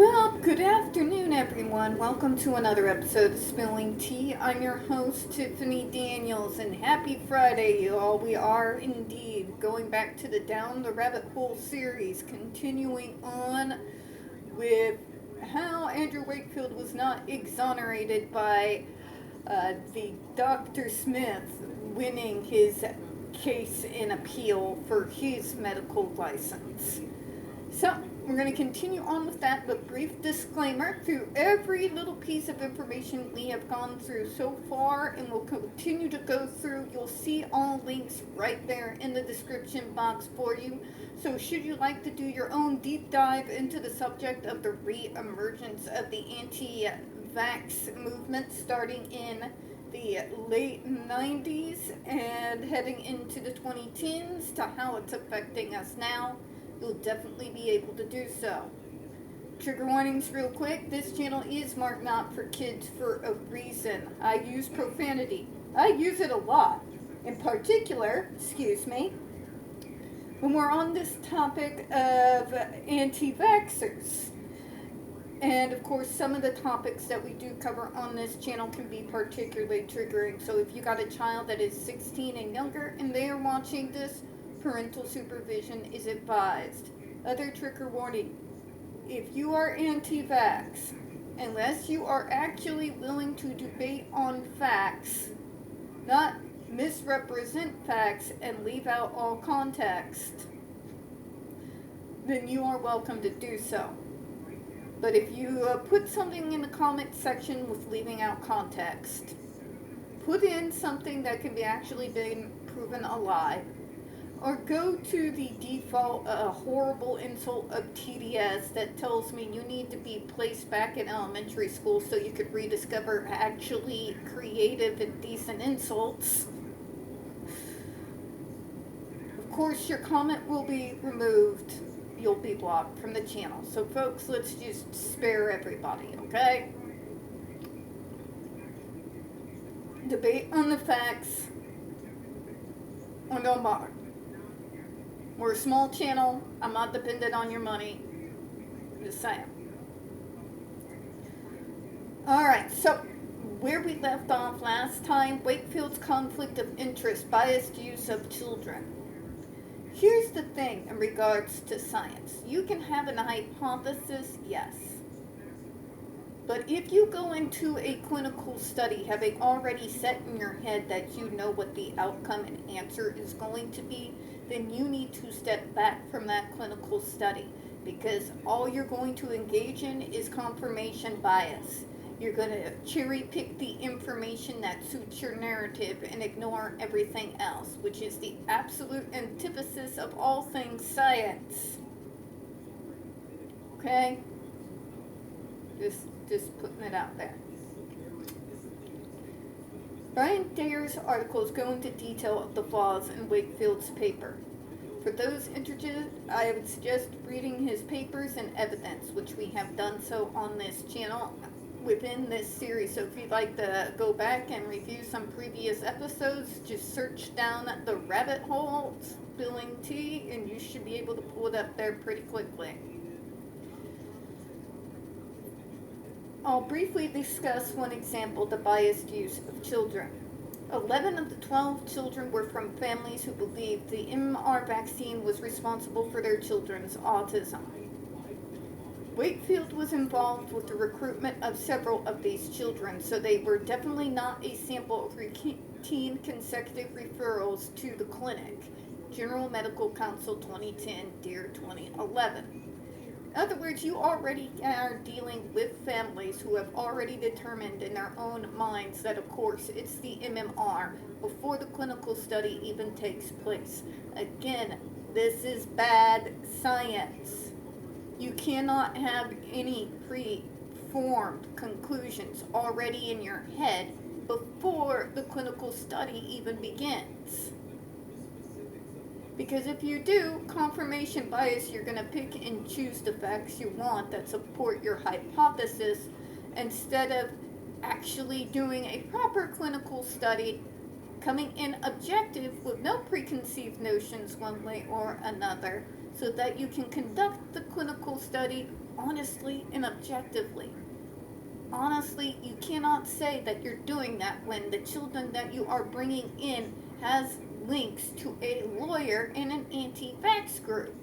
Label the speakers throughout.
Speaker 1: Well, good afternoon, everyone. Welcome to another episode of Spilling Tea. I'm your host, Tiffany Daniels, and happy Friday, y'all. We are indeed going back to the Down the Rabbit Hole series, continuing on with how Andrew Wakefield was not exonerated by the Dr. Smith winning his case in appeal for his medical license. So, we're going to continue on with that, but brief disclaimer, through every little piece of information we have gone through so far and will continue to go through, you'll see all links right there in the description box for you. So should you like to do your own deep dive into the subject of the re-emergence of the anti-vax movement starting in the late 90s and heading into the 2010s to how it's affecting us now, you'll definitely be able to do so. Trigger warnings real quick. This channel is marked not for kids for a reason. I use profanity. I use it a lot. In particular, when we're on this topic of anti-vaxxers. And of course, some of the topics that we do cover on this channel can be particularly triggering. So if you got a child that is 16 and younger and they are watching this, parental supervision is advised. Other trigger warning: if you are anti-vax, unless you are actually willing to debate on facts, not misrepresent facts and leave out all context, then you are welcome to do so. But if you put something in the comment section with leaving out context, put in something that can be actually been proven a lie, or go to the default horrible insult of TDS that tells me you need to be placed back in elementary school so you could rediscover actually creative and decent insults. Of course, your comment will be removed. You'll be blocked from the channel. So folks, let's just spare everybody, okay? Debate on the facts or no more. We're a small channel. I'm not dependent on your money. Just saying. Alright, so where we left off last time, Wakefield's conflict of interest, biased use of children. Here's the thing in regards to science. You can have an hypothesis, yes. But if you go into a clinical study having already set in your head that you know what the outcome and answer is going to be, then you need to step back from that clinical study, because all you're going to engage in is confirmation bias. You're going to cherry pick the information that suits your narrative and ignore everything else, which is the absolute antithesis of all things science. Okay? Just putting it out there. Brian Dayer's articles go into detail of the flaws in Wakefield's paper. For those interested, I would suggest reading his papers and evidence, which we have done so on this channel within this series. So if you'd like to go back and review some previous episodes, just search down the rabbit hole, Spilling Tea, and you should be able to pull it up there pretty quickly. I'll briefly discuss one example, the biased use of children. 11 of the 12 children were from families who believed the MMR vaccine was responsible for their children's autism. Wakefield was involved with the recruitment of several of these children, so they were definitely not a sample of routine consecutive referrals to the clinic. General Medical Council 2010, Dear 2011. In other words, you already are dealing with families who have already determined in their own minds that, of course, it's the MMR before the clinical study even takes place. Again, this is bad science. You cannot have any pre-formed conclusions already in your head before the clinical study even begins. Because if you do, confirmation bias, you're going to pick and choose the facts you want that support your hypothesis instead of actually doing a proper clinical study, coming in objective with no preconceived notions one way or another, so that you can conduct the clinical study honestly and objectively. Honestly, you cannot say that you're doing that when the children that you are bringing in has links to a lawyer in an anti-vax group.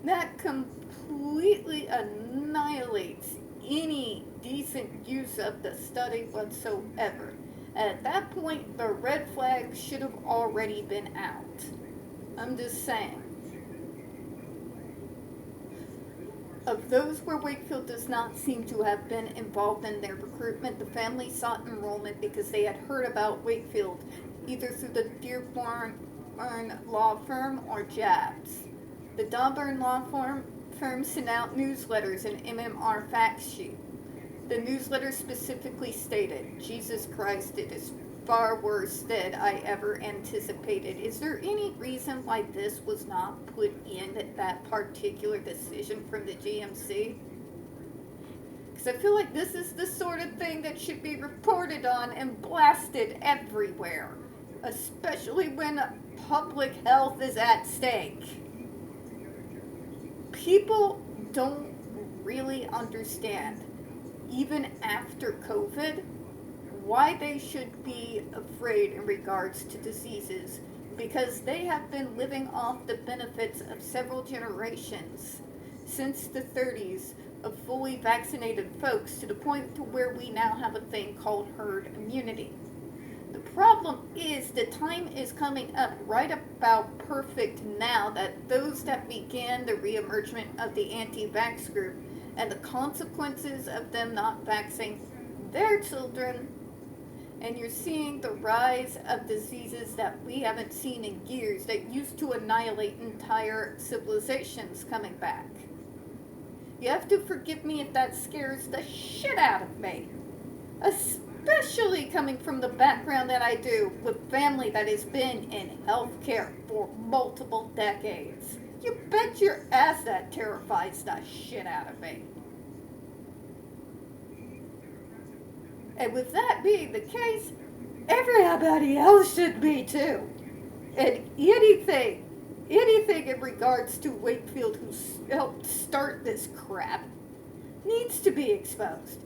Speaker 1: That completely annihilates any decent use of the study whatsoever. At that point, the red flag should have already been out. I'm just saying. Of those where Wakefield does not seem to have been involved in their recruitment, the family sought enrollment because they had heard about Wakefield, either through the Dearborn law firm or Jabs. The Dearborn law firm sent out newsletters and MMR fact sheet. The newsletter specifically stated, "Jesus Christ, it is far worse than I ever anticipated." Is there any reason why this was not put in that particular decision from the GMC? Because I feel like this is the sort of thing that should be reported on and blasted everywhere, especially when public health is at stake. People don't really understand, even after COVID, why they should be afraid in regards to diseases, because they have been living off the benefits of several generations since the 30s of fully vaccinated folks, to the point to where we now have a thing called herd immunity. The problem is the time is coming up right about perfect now that those that began the reemergence of the anti-vax group and the consequences of them not vaccinating their children, and you're seeing the rise of diseases that we haven't seen in years that used to annihilate entire civilizations coming back. You have to forgive me if that scares the shit out of me, especially coming from the background that I do with family that has been in healthcare for multiple decades. You bet your ass that terrifies the shit out of me. And with that being the case, everybody else should be too. And anything in regards to Wakefield, who helped start this crap, needs to be exposed.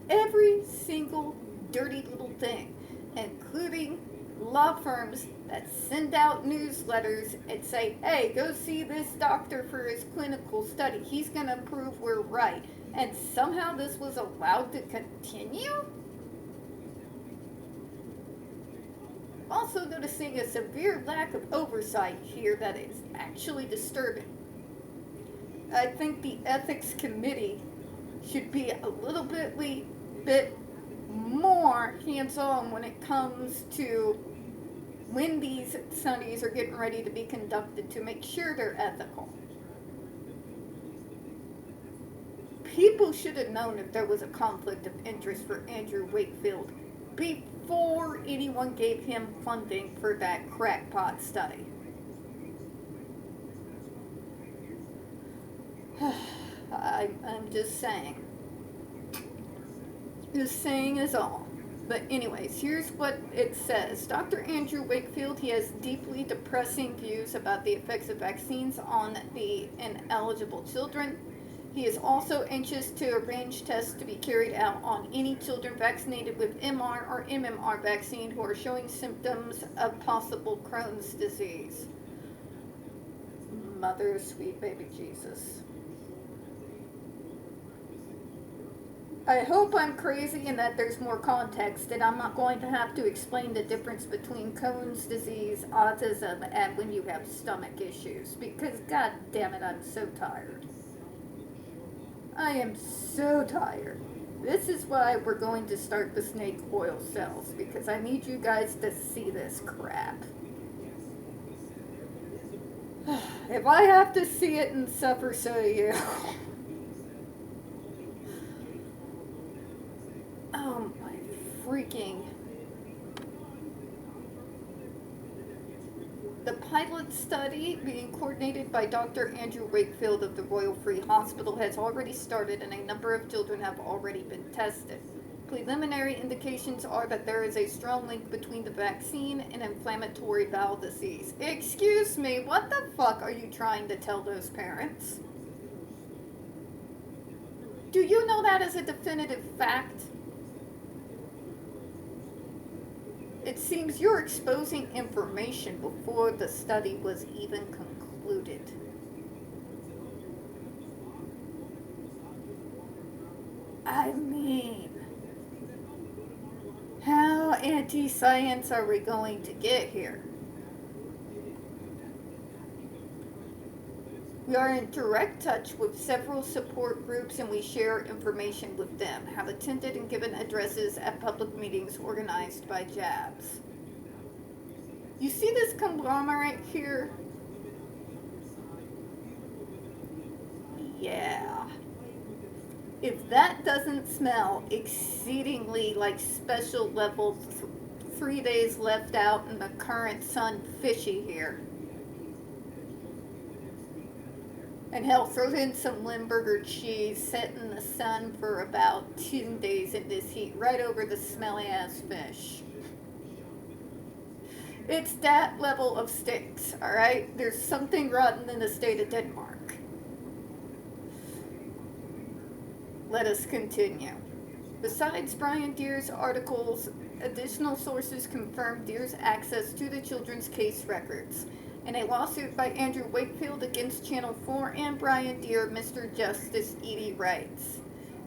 Speaker 1: Every single dirty little thing, including law firms that send out newsletters and say, "Hey, go see this doctor for his clinical study. He's going to prove we're right." And somehow this was allowed to continue? Also noticing a severe lack of oversight here that is actually disturbing. I think the ethics committee should be a little bit more hands-on when it comes to when these studies are getting ready to be conducted, to make sure they're ethical. People should have known if there was a conflict of interest for Andrew Wakefield before anyone gave him funding for that crackpot study. I'm just saying. Just saying is all. But anyways, here's what it says. Dr. Andrew Wakefield, he has deeply depressing views about the effects of vaccines on the ineligible children. He is also anxious to arrange tests to be carried out on any children vaccinated with MR or MMR vaccine who are showing symptoms of possible Crohn's disease. Mother of sweet baby Jesus. I hope I'm crazy and that there's more context, and I'm not going to have to explain the difference between Crohn's disease, autism, and when you have stomach issues, because god damn it, I'm so tired. I am so tired. This is why we're going to start the snake oil cells, because I need you guys to see this crap. If I have to see it and suffer, so do you. Oh my freaking. The pilot study, being coordinated by Dr. Andrew Wakefield of the Royal Free Hospital, has already started, and a number of children have already been tested. Preliminary indications are that there is a strong link between the vaccine and inflammatory bowel disease. Excuse me, what the fuck are you trying to tell those parents? Do you know that as a definitive fact? It seems you're exposing information before the study was even concluded. I mean, how anti-science are we going to get here? We are in direct touch with several support groups and we share information with them, have attended and given addresses at public meetings organized by JABS. You see this conglomerate here? Yeah. If that doesn't smell exceedingly like special level 3 days left out in the current sun fishy here. And hell, throw in some Limburger cheese set in the sun for about 10 days in this heat, right over the smelly ass fish. It's that level of sticks, alright? There's something rotten in the state of Denmark. Let us continue. Besides Brian Deere's articles, additional sources confirmed Deere's access to the children's case records. In a lawsuit by Andrew Wakefield against Channel 4 and Brian Deere, Mr. Justice Edie writes,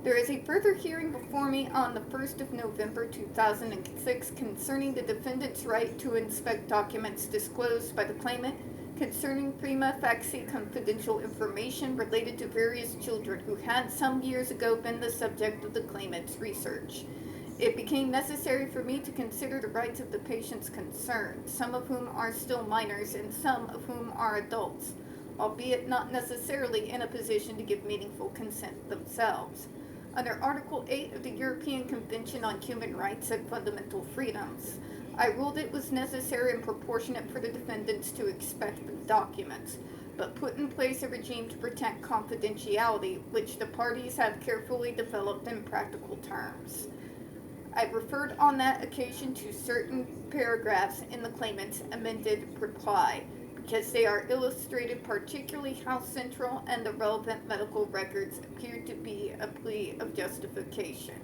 Speaker 1: there is a further hearing before me on the 1st of November 2006 concerning the defendant's right to inspect documents disclosed by the claimant concerning prima facie confidential information related to various children who had some years ago been the subject of the claimant's research. It became necessary for me to consider the rights of the patients concerned, some of whom are still minors and some of whom are adults, albeit not necessarily in a position to give meaningful consent themselves. Under Article 8 of the European Convention on Human Rights and Fundamental Freedoms, I ruled it was necessary and proportionate for the defendants to inspect the documents, but put in place a regime to protect confidentiality, which the parties have carefully developed in practical terms. I referred on that occasion to certain paragraphs in the claimant's amended reply, because they are illustrated particularly how central and the relevant medical records appear to be a plea of justification.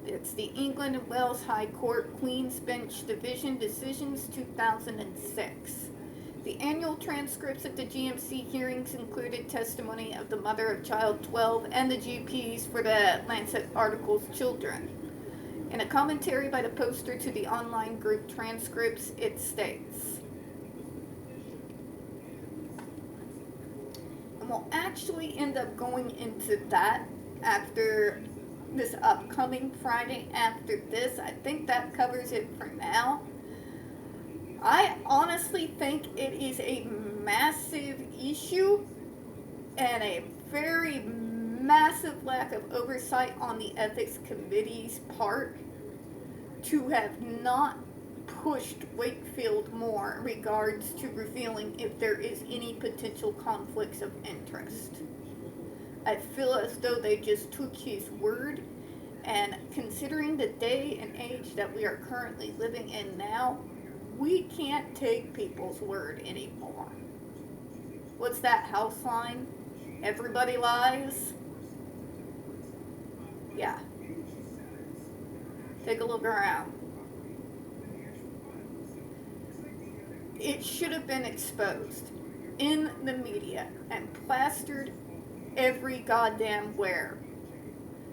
Speaker 1: It's the England and Wales High Court Queen's Bench Division Decisions 2006. The annual transcripts of the GMC hearings included testimony of the mother of child 12 and the GPs for the Lancet article's children. In a commentary by the poster to the online group transcripts, it states, and we'll actually end up going into that after this upcoming Friday after this. I think that covers it for now. I honestly think it is a massive issue and a very massive lack of oversight on the ethics committee's part to have not pushed Wakefield more in regards to revealing if there is any potential conflicts of interest. I feel as though they just took his word, and considering the day and age that we are currently living in now, we can't take people's word anymore. What's that house line? Everybody lies? Yeah. Take a look around. It should have been exposed in the media and plastered every goddamn where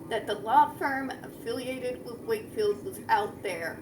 Speaker 1: that the law firm affiliated with Wakefield was out there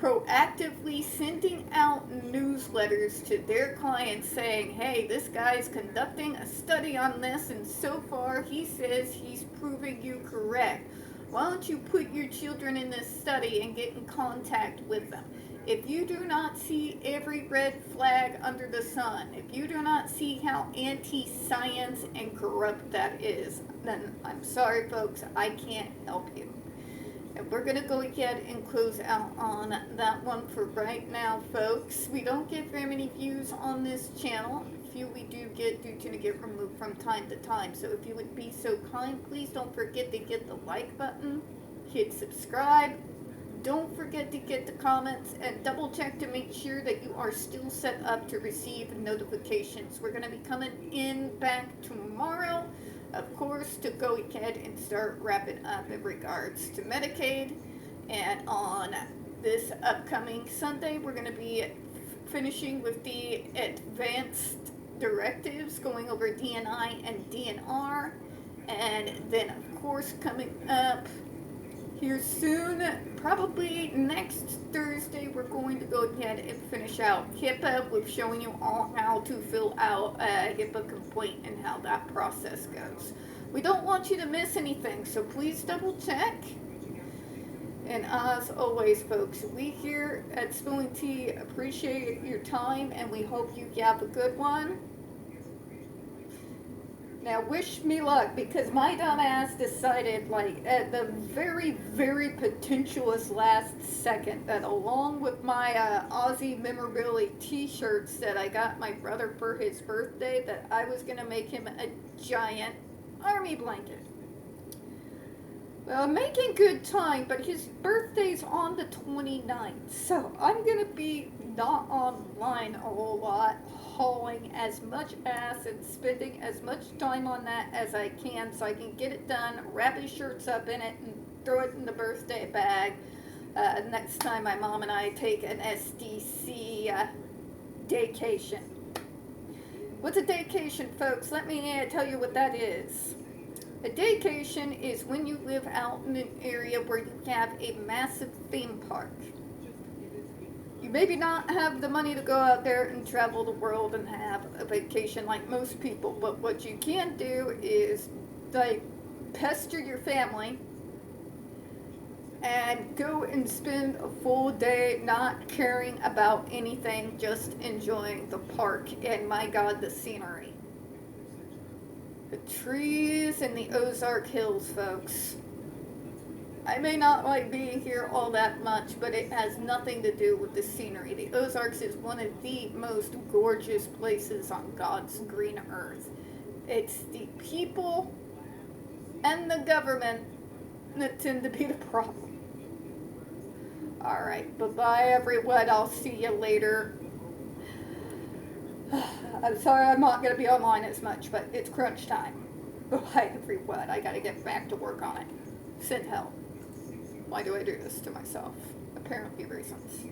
Speaker 1: proactively sending out newsletters to their clients saying, hey, this guy's conducting a study on this and so far he says he's proving you correct. Why don't you put your children in this study and get in contact with them? If you do not see every red flag under the sun, if you do not see how anti-science and corrupt that is, then I'm sorry folks, I can't help you. And we're going to go ahead and close out on that one for right now, folks. We don't get very many views on this channel. A few we do get do tend to get removed from time to time. So if you would be so kind, please don't forget to hit the like button, hit subscribe. Don't forget to get the comments and double check to make sure that you are still set up to receive notifications. We're going to be coming in back tomorrow, of course, to go ahead and start wrapping up in regards to Medicaid. And on this upcoming Sunday, we're going to be finishing with the advanced directives, going over DNI and DNR. And then, of course, coming up here soon, probably next Thursday, we're going to go ahead and finish out HIPAA with showing you all how to fill out a HIPAA complaint and how that process goes. We don't want you to miss anything, so please double check. And as always, folks, we here at Spilling Tea appreciate your time, and we hope you have a good one. Now, wish me luck, because my dumb ass decided, like, at the very, very potentialist last second that along with my Aussie memorabilia t-shirts that I got my brother for his birthday, that I was going to make him a giant army blanket. Well, I'm making good time, but his birthday's on the 29th, so I'm going to be not online a whole lot, hauling as much ass and spending as much time on that as I can so I can get it done, wrap his shirts up in it, and throw it in the birthday bag next time my mom and I take an SDC daycation. What's a daycation, folks? Let me tell you what that is. A daycation is when you live out in an area where you have a massive theme park. You maybe not have the money to go out there and travel the world and have a vacation like most people, but what you can do is, like, pester your family and go and spend a full day not caring about anything, just enjoying the park and, my God, the scenery. The trees and the Ozark Hills, folks. I may not like being here all that much, but it has nothing to do with the scenery. The Ozarks is one of the most gorgeous places on God's green earth. It's the people and the government that tend to be the problem. Alright, bye-bye everyone. I'll see you later. I'm sorry I'm not going to be online as much, but it's crunch time. Bye everyone. I got to get back to work on it. Send help. Why do I do this to myself? Apparently reasons.